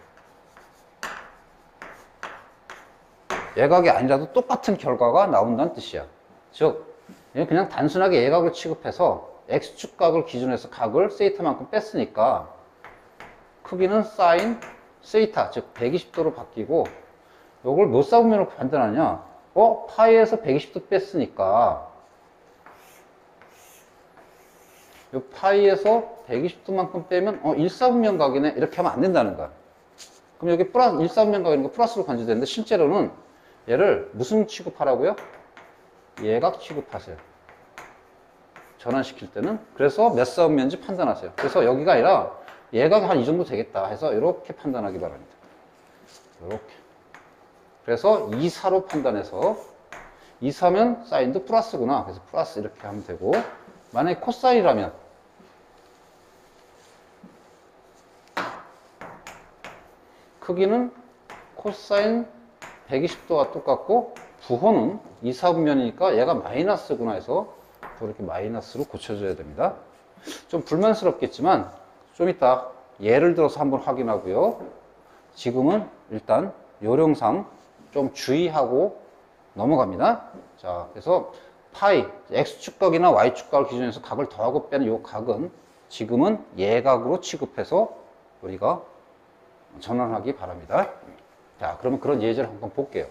예각이 아니라도 똑같은 결과가 나온다는 뜻이야. 즉 그냥 단순하게 예각을 취급해서 X축 각을 기준으로 해서 각을 세이타만큼 뺐으니까 크기는 사인 세이타, 즉 120도로 바뀌고 이걸 몇 사분면으로 판단하냐? 파이에서 120도 뺐으니까 이 파이에서 120도만큼 빼면 1사분면 각이네 이렇게 하면 안 된다는 거야. 그럼 여기 플러스 1사분면 각이니까 플러스로 간주되는데 실제로는 얘를 무슨 취급하라고요? 예각 취급하세요. 전환시킬 때는. 그래서 몇 사분면인지 판단하세요. 그래서 여기가 아니라 예각이 한 이 정도 되겠다 해서 이렇게 판단하기 바랍니다. 이렇게. 그래서 2, 4로 판단해서 2, 4면 사인도 플러스구나. 그래서 플러스 이렇게 하면 되고 만약에 코사인이라면 크기는 코사인 120도와 똑같고 부호는 2, 4분면이니까 얘가 마이너스구나 해서 이렇게 마이너스로 고쳐줘야 됩니다. 좀 불만스럽겠지만 좀 이따 예를 들어서 한번 확인하고요. 지금은 일단 요령상 좀 주의하고 넘어갑니다. 자, 그래서 파이, X축각이나 Y축각을 기준해서 각을 더하고 빼는 이 각은 지금은 예각으로 취급해서 우리가 전환하기 바랍니다. 자, 그러면 그런 예제를 한번 볼게요.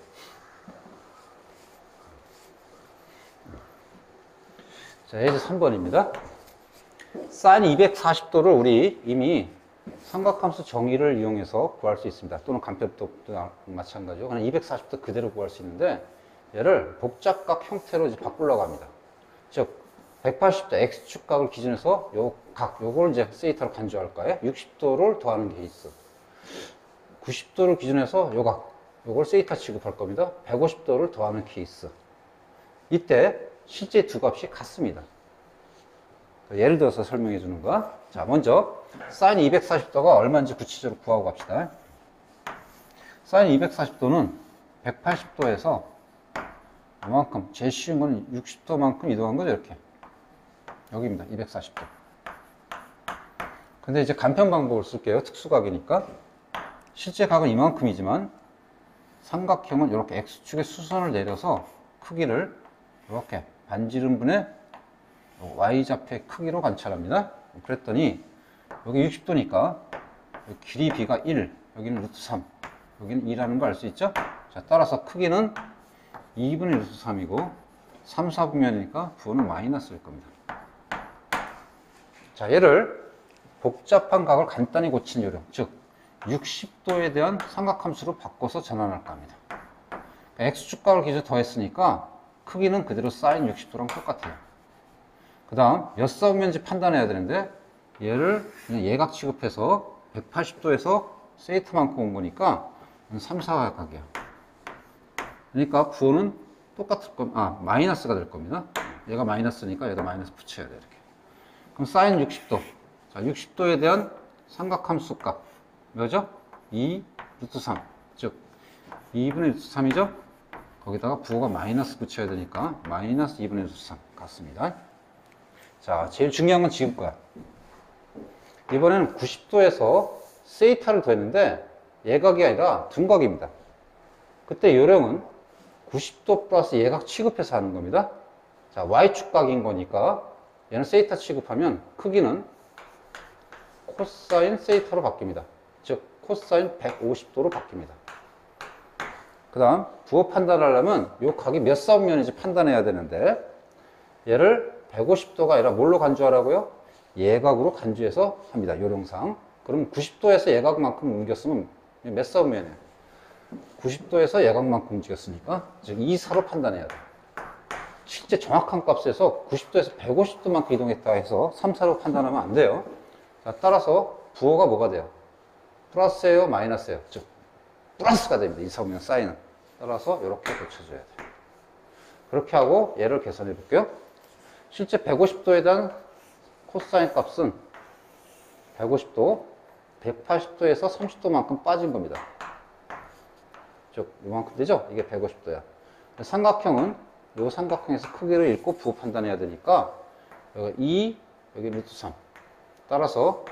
자, 예제 3번입니다. 사인 240도를 우리 이미 삼각함수 정의를 이용해서 구할 수 있습니다. 또는 간편법도 마찬가지고 그냥 240도 그대로 구할 수 있는데 얘를 복잡각 형태로 이제 바꾸려고 합니다. 즉 180도 X축각을 기준해서 요 각, 요걸 이제 세이타로 간주할 거예요. 60도를 더하는 케이스. 90도를 기준해서 요 각, 요걸 세이타 취급할 겁니다. 150도를 더하는 케이스. 이때 실제 두 값이 같습니다. 예를 들어서 설명해 주는 거야. 자, 먼저 사인 240도가 얼마인지 구체적으로 구하고 갑시다. 사인 240도는 180도에서 이만큼, 제일 쉬운 건 60도만큼 이동한 거죠, 이렇게. 여기입니다, 240도. 근데 이제 간편 방법을 쓸게요. 특수각이니까. 실제 각은 이만큼이지만 삼각형은 이렇게 X축의 수선을 내려서 크기를 이렇게 반지름분의 Y좌표의 크기로 관찰합니다. 그랬더니 여기 60도니까 길이 B가 1, 여기는 루트 3, 여기는 2라는 거 알 수 있죠? 자, 따라서 크기는 2분의 루트 3이고 3, 4분면이니까 부호는 마이너스일 겁니다. 자, 얘를 복잡한 각을 간단히 고친 요령, 즉 60도에 대한 삼각함수로 바꿔서 전환할까 합니다. X축각을 기준으로 더했으니까 크기는 그대로 사인 60도랑 똑같아요. 그 다음 몇 사분면인지 판단해야 되는데 얘를 그냥 예각 취급해서 180도에서 세이타만큼 온 거니까 3, 4각이야. 그러니까 부호는 똑같을 겁니다. 마이너스가 될 겁니다. 얘가 마이너스니까 얘도 마이너스 붙여야 돼. 이렇게. 그럼 사인 60도. 자, 자, 60도에 대한 삼각함수 값. 뭐죠? 2 루트 3. 즉, 2분의 루트 3이죠? 거기다가 부호가 마이너스 붙여야 되니까 마이너스 2분의 루트 3 같습니다. 자, 제일 중요한 건 지금 거야. 이번에는 90도에서 세이타를 더했는데 예각이 아니라 둔각입니다. 그때 요령은 90도 플러스 예각 취급해서 하는 겁니다. 자, Y축각인 거니까 얘는 세이타 취급하면 크기는 코사인 세이타로 바뀝니다. 즉, 코사인 150도로 바뀝니다. 그 다음, 부호 판단하려면 요 각이 몇 사분면인지 판단해야 되는데 얘를 150도가 아니라 뭘로 간주하라고요? 예각으로 간주해서 합니다. 요령상. 그럼 90도에서 예각만큼 옮겼으면 몇 사분면이에요? 90도에서 예각만큼 움직였으니까 즉 2사로 판단해야 돼요. 실제 정확한 값에서 90도에서 150도만큼 이동했다 해서 3사로 판단하면 안 돼요. 자, 따라서 부호가 뭐가 돼요? 플러스예요? 마이너스예요? 즉 플러스가 됩니다. 2사분면 사인은. 따라서 이렇게 고쳐줘야 돼요. 그렇게 하고 얘를 계산해 볼게요. 실제 150도에 대한 코사인 값은 150도, 180도에서 30도만큼 빠진 겁니다. 즉, 이만큼 되죠? 이게 150도야. 삼각형은 이 삼각형에서 크기를 읽고 부호 판단해야 되니까 여기 2, 여기 루트 3. 따라서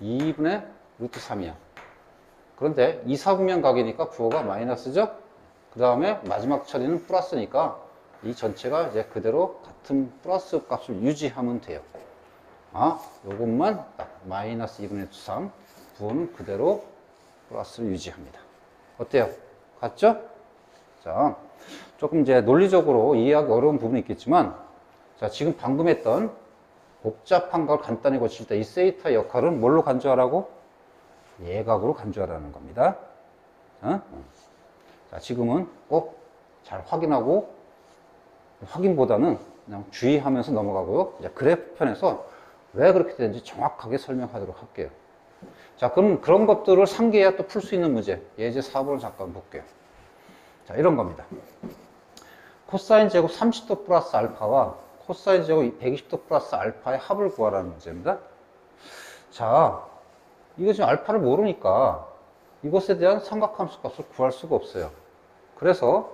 2분의 루트 3이야. 그런데 2, 4분면 각이니까 부호가 마이너스죠? 그 다음에 마지막 처리는 플러스니까 이 전체가 이제 그대로 같은 플러스 값을 유지하면 돼요. 아, 요것만 딱 마이너스 2분의 루트 3. 부호는 그대로 플러스를 유지합니다. 어때요? 같죠? 자, 조금 이제 논리적으로 이해하기 어려운 부분이 있겠지만, 자, 지금 방금 했던 복잡한 걸 간단히 고칠 때 이 세이타 역할은 뭘로 간주하라고? 예각으로 간주하라는 겁니다. 자, 지금은 꼭 잘 확인하고, 확인보다는 그냥 주의하면서 넘어가고요. 이제 그래프 편에서 왜 그렇게 되는지 정확하게 설명하도록 할게요. 자, 그럼 그런 것들을 상기해야 또 풀 수 있는 문제. 예제 4번을 잠깐 볼게요. 자, 이런 겁니다. 코사인 제곱 30도 플러스 알파와 코사인 제곱 120도 플러스 알파의 합을 구하라는 문제입니다. 자, 이거 지금 알파를 모르니까 이것에 대한 삼각함수 값을 구할 수가 없어요. 그래서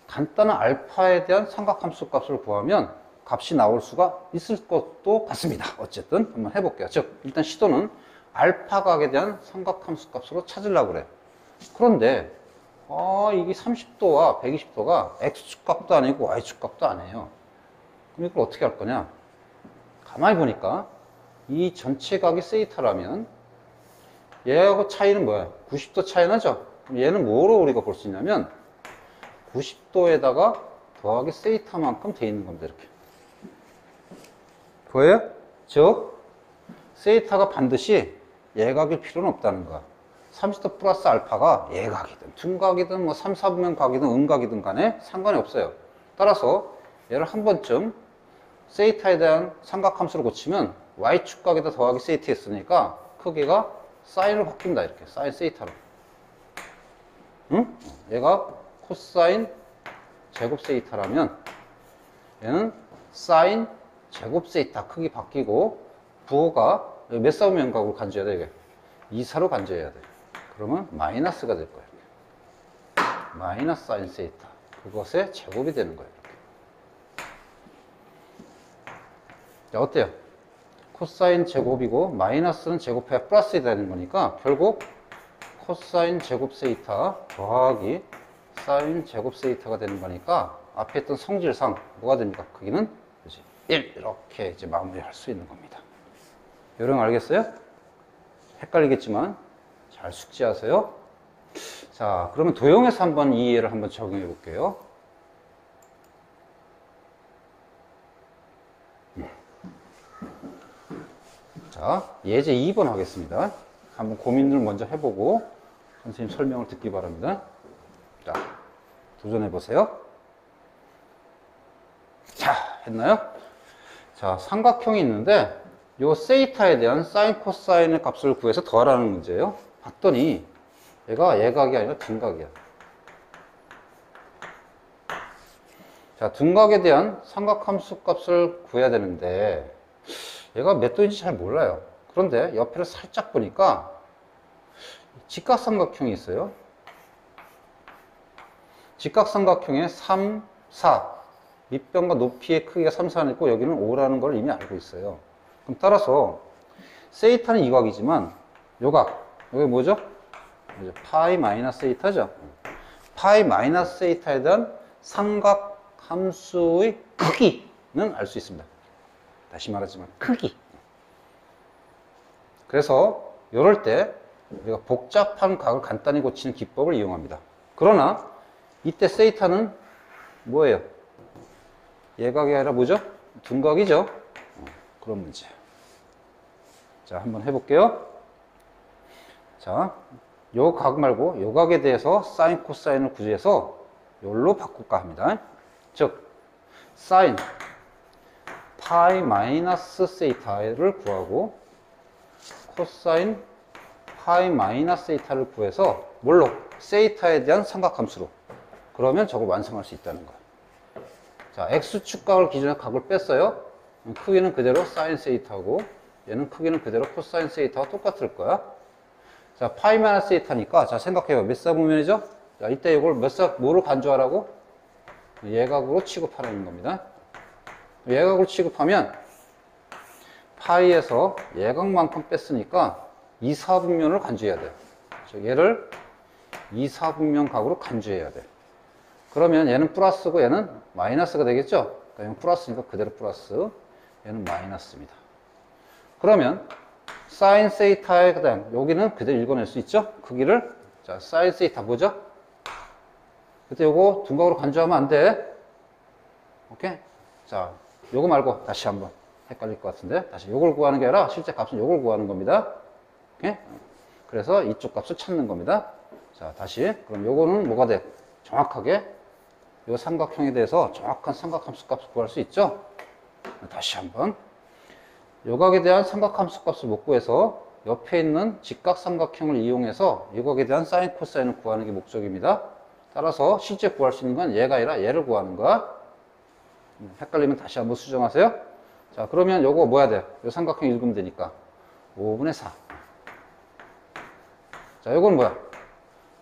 간단한 알파에 대한 삼각함수 값을 구하면 값이 나올 수가 있을 것도 같습니다. 어쨌든 한번 해볼게요. 즉, 일단 시도는 알파 각에 대한 삼각함수 값으로 찾으려고 그래요. 그런데 이게 30도와 120도가 X축각도 아니고 Y축각도 아니에요. 그럼 이걸 어떻게 할 거냐? 가만히 보니까 이 전체 각이 세이타라면 얘하고 차이는 뭐야? 90도 차이 나죠? 그럼 얘는 뭐로 우리가 볼 수 있냐면 90도에다가 더하기 세이타만큼 돼 있는 겁니다. 이렇게. 보여요? 즉, 세이타가 반드시 예각일 필요는 없다는 거야. 30도 플러스 알파가 예각이든 둔각이든 뭐 3, 4분면 각이든 음각이든 간에 상관이 없어요. 따라서 얘를 한 번쯤 세이타에 대한 삼각함수로 고치면 Y축각에다 더하기 세이타 했으니까 크기가 사인으로 바뀝니다. 이렇게 사인 세이타로. 응? 얘가 코사인 제곱 세이타라면 얘는 사인 제곱 세이타 크기 바뀌고 부호가 몇 사분면 각으로 간주해야 돼? 이게 2사로 간주해야 돼. 그러면 마이너스가 될 거예요. 마이너스 사인 세이타. 그것의 제곱이 되는 거예요. 이렇게. 자, 어때요? 코사인 제곱이고 마이너스는 제곱해야 플러스 되는 거니까 결국 코사인 제곱 세이타 더하기 사인 제곱 세이타가 되는 거니까 앞에 했던 성질상 뭐가 됩니까? 크기는 1 이렇게 이제 마무리할 수 있는 겁니다. 요령 알겠어요? 헷갈리겠지만 잘 숙지하세요. 자, 그러면 도형에서 한번 이 예를 한번 적용해 볼게요. 자, 예제 2번 하겠습니다. 한번 고민을 먼저 해보고 선생님 설명을 듣기 바랍니다. 자, 도전해 보세요. 자, 했나요? 자, 삼각형이 있는데 요 세이타에 대한 사인 코사인의 값을 구해서 더하라는 문제예요. 봤더니 얘가 예각이 아니라 둔각이야. 자, 둔각에 대한 삼각함수 값을 구해야 되는데 얘가 몇 도인지 잘 몰라요. 그런데 옆에를 살짝 보니까 직각삼각형이 있어요. 직각삼각형에 3, 4 밑변과 높이의 크기가 3, 4는 있고 여기는 5라는 걸 이미 알고 있어요. 그럼 따라서 세이타는 이 각이지만 요 각, 여기 뭐죠? 파이 마이너스 세이타죠. 파이 마이너스 세이타에 대한 삼각 함수의 크기는 알 수 있습니다. 다시 말하지만 크기. 그래서 이럴 때 우리가 복잡한 각을 간단히 고치는 기법을 이용합니다. 그러나 이때 세이타는 뭐예요? 예각이 아니라 뭐죠? 둔각이죠. 그런 문제. 자, 한번 해볼게요. 자, 요 각 말고 요 각에 대해서 사인 코사인을 구해서 요걸로 바꿀까 합니다. 즉 사인 파이 마이너스 세이타를 구하고 코사인 파이 마이너스 세이타를 구해서 뭘로? 세이타에 대한 삼각함수로. 그러면 저걸 완성할 수 있다는 거예요. 자, x축 각을 기준으로 각을 뺐어요. 크기는 그대로 사인 세이타고 얘는 크기는 그대로 코사인 세이타와 똑같을 거야. 자, 파이 마이너스 세이타니까 자, 생각해요. 몇 사분면이죠? 자, 이때 이걸 뭐로 간주하라고? 예각으로 취급하라는 겁니다. 예각으로 취급하면 파이에서 예각만큼 뺐으니까 2사분면을 간주해야 돼요. 얘를 2사분면 각으로 간주해야 돼요. 그러면 얘는 플러스고 얘는 마이너스가 되겠죠? 그러니까 얘는 플러스니까 그대로 플러스, 얘는 마이너스입니다. 그러면 사인 세이타의 그다음 여기는 그대로 읽어낼 수 있죠? 크기를 자 사인 세이타 뭐죠? 그때 요거 둔각으로 간주하면 안 돼. 오케이? 자, 요거 말고 다시 한번 헷갈릴 것 같은데 다시 요걸 구하는 게 아니라 실제 값은 요걸 구하는 겁니다. 오케이? 그래서 이쪽 값을 찾는 겁니다. 자, 다시 그럼 요거는 뭐가 돼? 정확하게 요 삼각형에 대해서 정확한 삼각함수 값을 구할 수 있죠? 다시 한번 요 각에 대한 삼각함수 값을 못 구해서 옆에 있는 직각삼각형을 이용해서 이 각에 대한 사인 코사인을 구하는 게 목적입니다. 따라서 실제 구할 수 있는 건 얘가 아니라 얘를 구하는 거야. 헷갈리면 다시 한번 수정하세요. 자, 그러면 요거 뭐야 돼? 요 삼각형 읽으면 되니까 5분의 4. 자, 요건 뭐야?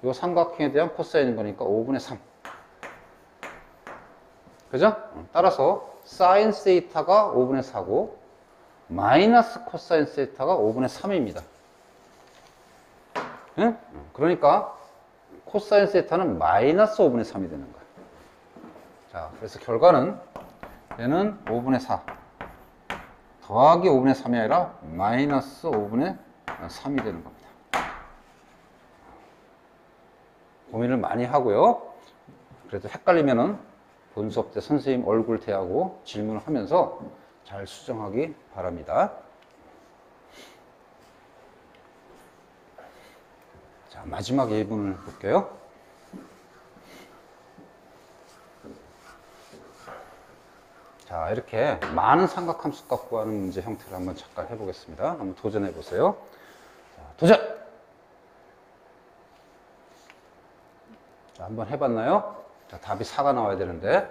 요 삼각형에 대한 코사인인 거니까 5분의 3. 그죠? 따라서 사인 세이타가 5분의 4고 마이너스 코사인 세이타가 5분의 3입니다. 응? 그러니까 코사인 세이타는 마이너스 5분의 3이 되는 거야. 자, 그래서 결과는 얘는 5분의 4 더하기 5분의 3이 아니라 마이너스 5분의 3이 되는 겁니다. 고민을 많이 하고요. 그래도 헷갈리면은 본 수업 때 선생님 얼굴 대하고 질문을 하면서 잘 수정하기 바랍니다. 자, 마지막 예문을 볼게요. 자, 이렇게 많은 삼각함수 값 구하는 문제 형태를 한번 잠깐 해보겠습니다. 한번 도전해 보세요. 자, 도전! 자, 한번 해봤나요? 자, 답이 4가 나와야 되는데.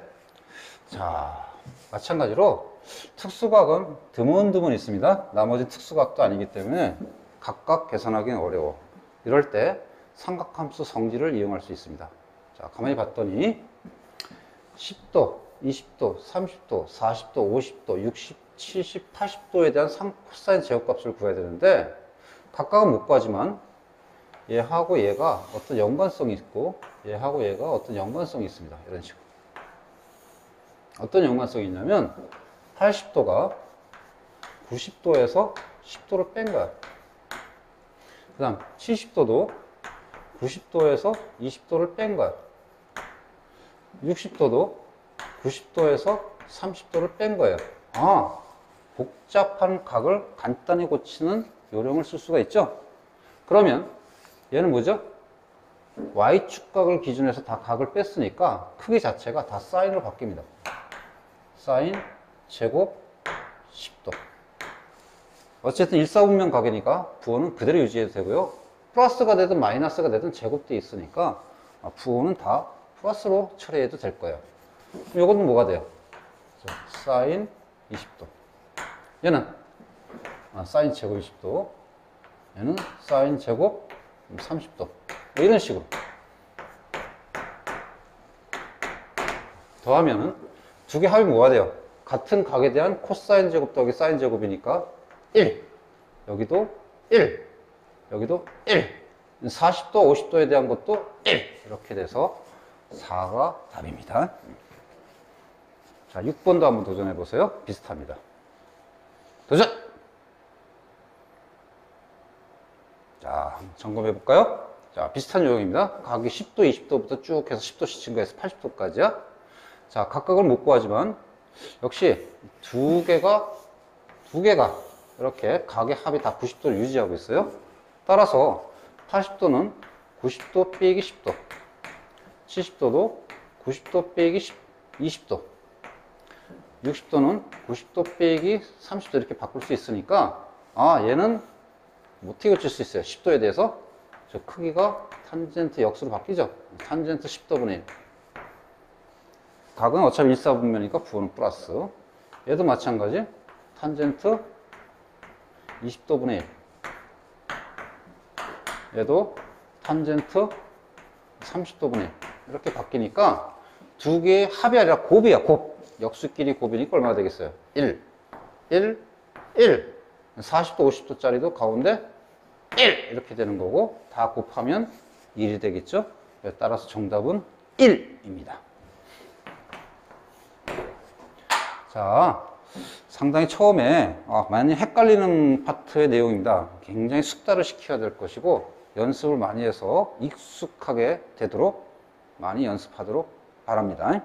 자, 마찬가지로 특수각은 드문드문 있습니다. 나머지 특수각도 아니기 때문에 각각 계산하기는 어려워. 이럴 때 삼각함수 성질을 이용할 수 있습니다. 자, 가만히 봤더니 10도, 20도, 30도, 40도, 50도, 60, 70, 80도에 대한 코사인 제곱값을 구해야 되는데 각각은 못 구하지만 얘하고 얘가 어떤 연관성이 있고 얘하고 얘가 어떤 연관성이 있습니다. 이런 식으로. 어떤 연관성이 있냐면 80도가 90도에서 10도를 뺀 거야. 그 다음 70도도 90도에서 20도를 뺀 거야. 60도도 90도에서 30도를 뺀 거예요. 아, 복잡한 각을 간단히 고치는 요령을 쓸 수가 있죠. 그러면 얘는 뭐죠? Y축각을 기준으로 해서 다 각을 뺐으니까 크기 자체가 다 사인으로 바뀝니다. 사인 제곱 10도. 어쨌든 일사분면 각이니까 부호는 그대로 유지해도 되고요. 플러스가 되든 마이너스가 되든 제곱되어 있으니까 부호는 다 플러스로 처리해도 될 거예요. 그럼 이거는 뭐가 돼요? 사인 20도. 얘는 사인 제곱 20도, 얘는 사인 제곱 30도. 뭐 이런 식으로. 더하면은 두 개 합이 뭐가 돼요? 같은 각에 대한 코사인 제곱 더하기 사인 제곱이니까 1. 여기도 1. 여기도 1. 40도, 50도에 대한 것도 1. 이렇게 돼서 4가 답입니다. 자, 6번도 한번 도전해 보세요. 비슷합니다. 도전! 자, 점검해 볼까요? 자, 비슷한 유형입니다. 각이 10도, 20도부터 쭉 해서 10도씩 증가해서 80도까지야. 자, 각각을 못 구하지만 역시 두 개가 이렇게 각의 합이 다 90도를 유지하고 있어요. 따라서 80도는 90도 빼기 10도, 70도도 90도 빼기 20도, 60도는 90도 빼기 30도 이렇게 바꿀 수 있으니까 얘는 어떻게 고칠 수 있어요? 10도에 대해서 저 크기가 탄젠트 역수로 바뀌죠. 탄젠트 10도분의 1. 각은 어차피 일사분면이니까 부호는 플러스. 얘도 마찬가지. 탄젠트 20도분의 1. 얘도 탄젠트 30도분의 1. 이렇게 바뀌니까 두 개의 합이 아니라 곱이야, 곱. 역수끼리 곱이니까 얼마나 되겠어요? 1, 1, 1. 40도, 50도짜리도 가운데 1. 이렇게 되는 거고, 다 곱하면 1이 되겠죠? 따라서 정답은 1입니다. 자, 상당히 처음에 많이 헷갈리는 파트의 내용입니다. 굉장히 숙달을 시켜야 될 것이고 연습을 많이 해서 익숙하게 되도록 많이 연습하도록 바랍니다.